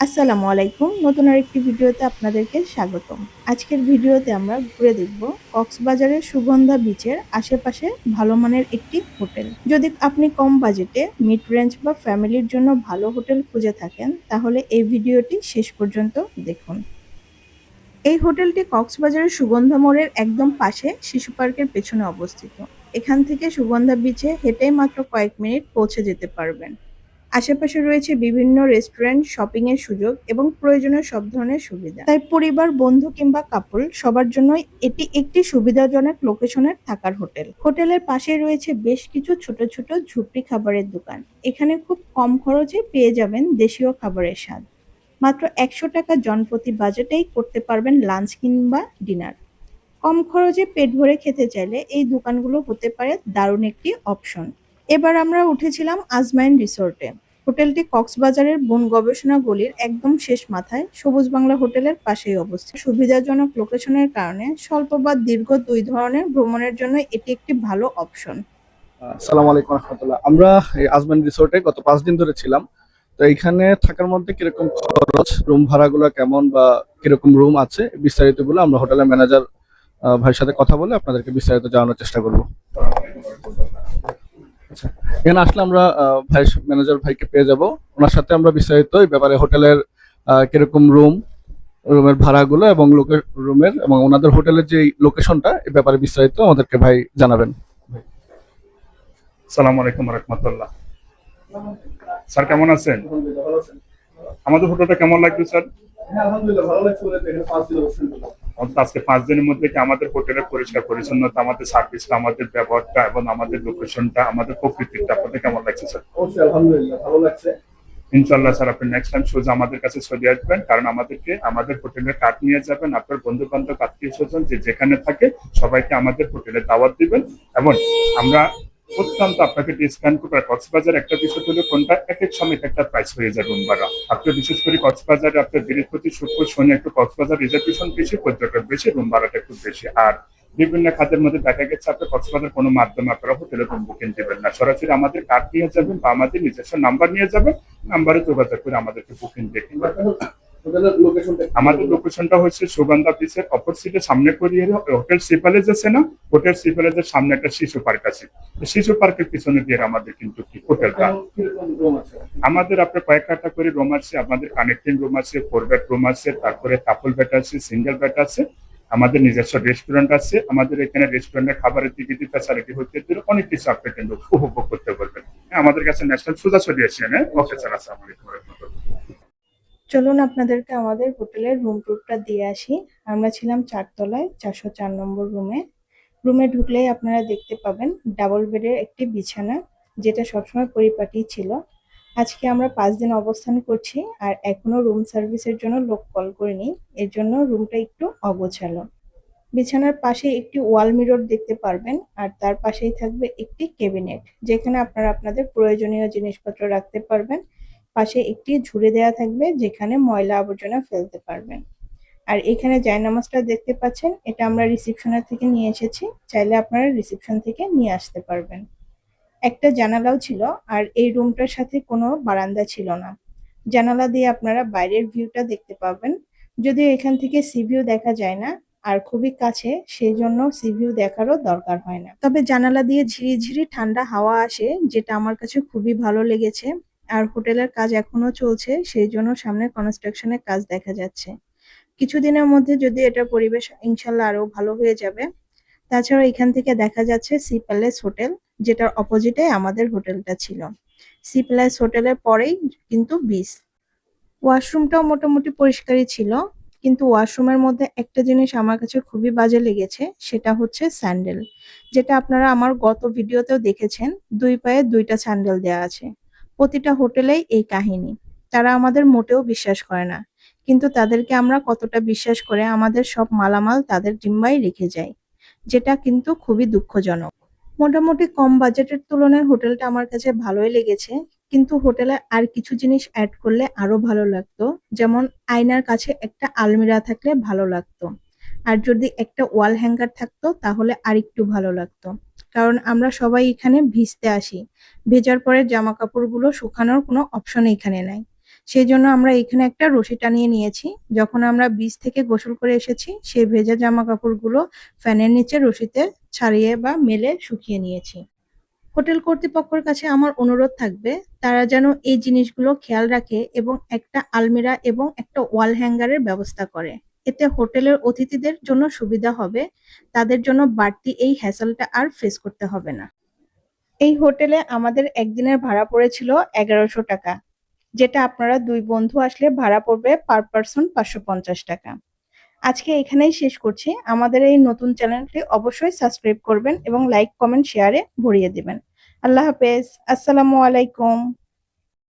আসসালামু আলাইকুম। নতুন আরেকটি ভিডিওতে আপনাদেরকে স্বাগতম। আজকের ভিডিওতে আমরা ঘুরে দেখব কক্সবাজারের সুগন্ধা বিচের আশেপাশে ভালো মানের একটি হোটেল। যদি আপনি কম বাজেটে মিড রেঞ্জ বা ফ্যামিলির জন্য ভালো হোটেল খুঁজে থাকেন, তাহলে এই ভিডিওটি শেষ পর্যন্ত দেখুন। এই হোটেলটি কক্সবাজারের সুগন্ধা মোড়ের একদম পাশে শিশু পার্কের পেছনে অবস্থিত। এখান থেকে সুগন্ধা বিচে হেঁটেই মাত্র কয়েক মিনিট পৌঁছে যেতে পারবেন। আশেপাশে রয়েছে বিভিন্ন রেস্টুরেন্ট, শপিং এর সুযোগ এবং প্রয়োজনীয় সব ধরনের সুবিধা। তাই পরিবার, বন্ধু কিংবা কাপল সবার জন্যই এটি একটি সুবিধাজনক লোকেশনের থাকার হোটেল। হোটেলের পাশেই রয়েছে বেশ কিছু ছোট ছোট ঝুপড়ি খাবারের দোকান। এখানে খুব কম খরচে পেয়ে যাবেন দেশীয় খাবারের স্বাদ। মাত্র ১০০ টাকা জনপ্রতি বাজেটেই করতে পারবেন লাঞ্চ কিংবা ডিনার। কম খরচে পেট ভরে খেতে চাইলে এই দোকানগুলো হতে পারে দারুণ একটি অপশন। এবার আমরা উঠেছিলাম আজমাইন রিসোর্টে। হোটেলটি কক্সবাজারের বন গবেষণা গলির একদম শেষ মাথায় সবুজ বাংলা হোটেলের পাশেই অবস্থিত। সুবিধাজনক লোকেশনের কারণে স্বল্প বা দীর্ঘ দুই ধরনের ভ্রমণের জন্য এটি একটি ভালো অপশন। আসসালামু আলাইকুম রহমতুল্লাহ। আমরা এই আজমান রিসোর্টে গত 5 দিন ধরে ছিলাম। তো এইখানে থাকার মধ্যে কিরকম খরচ, রুম ভাড়াগুলো কেমন বা কিরকম রুম আছে, বিস্তারিত গুলো আমরা হোটেলের ম্যানেজার ভাইয়ের সাথে কথা বলে আপনাদেরকে বিস্তারিত জানানোর চেষ্টা করব। আচ্ছা, এখানে আসলে আমরা ভাই ম্যানেজার ভাইকে পেয়ে যাব। ওনার সাথে আমরা বিস্তারিত এই ব্যাপারে হোটেলের কিরকম রুমের ভাড়াগুলো এবং রুমের এবং ওনাদের হোটেলের যে লোকেশনটা এই ব্যাপারে বিস্তারিত আমাদেরকে ভাই জানাবেন। আসসালামু আলাইকুম রহমতুল্লাহ। স্যার কেমন আছেন? আমাদের হোটেলটা কেমন লাগবে স্যার? হ্যাঁ, আলহামদুলিল্লাহ ভালো লাগছে। এখানে 5 দিন অবস্থান করলাম। আজকে 5 দিনের মধ্যে কি আমাদের হোটেলের পরিষ্কার পরিচ্ছন্নতা, আমাদের সার্ভিসটা, আমাদের ব্যবহারটা এবং আমাদের লোকেশনটা, আমাদের প্রকৃতিটা আপনাদের কেমন লাগছে স্যার? অবশ্যই আলহামদুলিল্লাহ ভালো লাগছে। ইনশাল্লাহ স্যার, আপনি নেক্সট টাইম সোজা আমাদের কাছে চলে আসবেন, কারণ আমাদের হোটেলের কার্ড নিয়ে যাবেন। আপনার বন্ধু বান্ধব, আত্মীয় স্বজন যে যেখানে থাকে সবাইকে আমাদের হোটেলে দাওয়াত দিবেন এবং আমরা অত্যন্ত আপনাকে ডিসকাউন্ট করবো। কক্সবাজার একটা বিষয় হলো কোনটা এক এক সময় একটা প্রাইস হয়ে যাবে রুম ভাড়া। আপনি বিশেষ করে কক্সবাজারে আপনার বৃহস্পতি, শুক্র, শনি একটু কক্সবাজার রিজার্ভেশন বেশি, পর্যটক বেশি, রুম ভাড়াটা একটু বেশি। আর বিভিন্ন খাতের মধ্যে দেখা গেছে আপনার কক্সবাজার কোনো মাধ্যমে আপনারা হোটেলে রুম বুকিং দেবেন না, সরাসরি আমাদের কার্ড নিয়ে যাবেন বা আমাদের নিজস্ব নাম্বার নিয়ে যাবেন, নাম্বারে যোগাযোগ করে আমাদেরকে বুকিং দেখে আমাদের লোকেশনটা হচ্ছে সুগন্ধা বিচের অপোজিটে সামনে করিয়ে হোটেল সি প্যালেস আছে না, হোটেল সি প্যালেসের সামনে একটা শিশু পার্ক আছে, শিশু পার্কের পিছনে দিয়ে আমাদের কিন্তু হোটেলটা। আমাদের আপনার কয়েকটা করে রুম আছে, আমাদের কানেক্টিং রুম আছে, 4 বেড রুম আছে, তারপরে কাপল বেড আছে, সিঙ্গেল বেড আছে, আমাদের নিজস্ব রেস্টুরেন্ট আছে। আমাদের এখানে রেস্টুরেন্টের খাবারের দিকে ফ্যাসিলিটি হচ্ছে অনেক কিছু আপনি কিন্তু উপভোগ করতে পারবেন। আমাদের কাছে ন্যাশনাল সুজা চলে আসছে। ওকে স্যার, আসসালামু আলাইকুম। চলুন আপনাদেরকে আমাদের হোটেলের রুম ট্যুরটা দিয়ে আসি। আমরা ছিলাম 4 তলায় 404 নম্বর রুমে। রুমে ঢুকলেই আপনারা দেখতে পাবেন ডাবল বেডের একটি বিছানা, যেটা সবসময় পরিপাটি ছিল। আজকে আমরা 5 দিন অবস্থান করছি আর এখনো রুম সার্ভিসের জন্য লোক কল করিনি, এর জন্য রুমটা একটু অগোছালো। বিছানার পাশে একটি ওয়াল মিরর দেখতে পারবেন আর তার পাশেই থাকবে একটি ক্যাবিনেট, যেখানে আপনারা আপনাদের প্রয়োজনীয় জিনিসপত্র রাখতে পারবেন। পাশে একটি ঝুড়ি দেওয়া থাকবে যেখানে ময়লা আবর্জনা ফেলতে পারবেন। আর এখানে জায়নামাজটা দেখতে পাচ্ছেন, এটা আমরা রিসেপশনের থেকে নিয়ে এসেছি, চাইলে আপনারা রিসেপশন থেকে নিয়ে আসতে পারবেন। একটা জানালাও ছিল আর এই রুমটার সাথে কোনো বারান্দা ছিল না। জানালা দিয়ে আপনারা বাইরের ভিউটা দেখতে পাবেন, যদিও এখান থেকে সি ভিউ দেখা যায় না আর খুবই কাছে, সেই জন্য সি ভিউ দেখারও দরকার হয় না। তবে জানালা দিয়ে ঝিরিঝিরি ঠান্ডা হাওয়া আসে, যেটা আমার কাছে খুবই ভালো লেগেছে। আর হোটেলের কাজ এখনো চলছে, সেই জন্য সামনে কনস্ট্রাকশনের কাজ দেখা যাচ্ছে। কিছুদিনের মধ্যে যদি এটার পরিবেশ ইনশাল্লাহ আরো ভালো হয়ে যাবে। তাছাড়া এখান থেকে দেখা যাচ্ছে সি প্যালেস হোটেল, যেটার অপোজিটে আমাদের হোটেলটা ছিল। সি প্যালেস হোটেলের পরেই কিন্তু বিচ। ওয়াশরুমটাও মোটামুটি পরিষ্কারই ছিল, কিন্তু ওয়াশরুমের মধ্যে একটা জিনিস আমার কাছে খুবই বাজে লেগেছে, সেটা হচ্ছে স্যান্ডেল। যেটা আপনারা আমার গত ভিডিওতেও দেখেছেন, 2 পায়ে 2টা স্যান্ডেল দেওয়া আছে। প্রতিটা হোটেলেই এই কাহিনী। তারা আমাদের মোটেও বিশ্বাস করে না, কিন্তু তাদেরকে আমরা কতটা বিশ্বাস করে আমাদের সব মালামাল তাদের জিম্মায় রেখে যাই, যেটা কিন্তু খুবই দুঃখজনক। মোটামুটি কম বাজেটের তুলনায় হোটেলটা আমার কাছে ভালোই লেগেছে, কিন্তু হোটেলে আর কিছু জিনিস অ্যাড করলে আরো ভালো লাগতো। যেমন আয়নার কাছে একটা আলমিরা থাকলে ভালো লাগতো, আর যদি একটা ওয়াল হ্যাঙ্গার থাকতো তাহলে আরেকটু ভালো লাগতো। কারণ আমরা সবাই এখানে ভিজতে আসি, ভেজার পরে জামা কাপড়গুলো শুকানোর কোনো অপশন এখানে নাই। সেই জন্য আমরা এখানে একটা রশি টানিয়ে নিয়েছি। যখন আমরা বিচ থেকে গোসল করে এসেছি সেই ভেজা জামা কাপড়গুলো ফ্যানের নিচে রশিতে ছাড়িয়ে বা মেলে শুকিয়ে নিয়েছি। হোটেল কর্তৃপক্ষের কাছে আমার অনুরোধ থাকবে তারা যেন এই জিনিসগুলো খেয়াল রাখে এবং একটা আলমিরা এবং একটা ওয়াল হ্যাঙ্গারের ব্যবস্থা করে। এতে হোটেলের অতিথিদের জন্য সুবিধা হবে, তাদের জন্য বাড়তি এই হ্যাসেলটা আর ফেস করতে হবে না। এই হোটেলে আমাদের একদিনের ভাড়া পড়েছিল ১১০০ টাকা, যেটা আপনারা ২ বন্ধু আসলে ভাড়া পড়বে পার পারসন ৫৫০ টাকা। আজকে এখানেই শেষ করছি। আমাদের এই নতুন চ্যানেলটি অবশ্যই সাবস্ক্রাইব করবেন এবং লাইক, কমেন্ট, শেয়ারে ভরিয়ে দিবেন। আল্লাহ হাফেজ। আসসালামু আলাইকুম।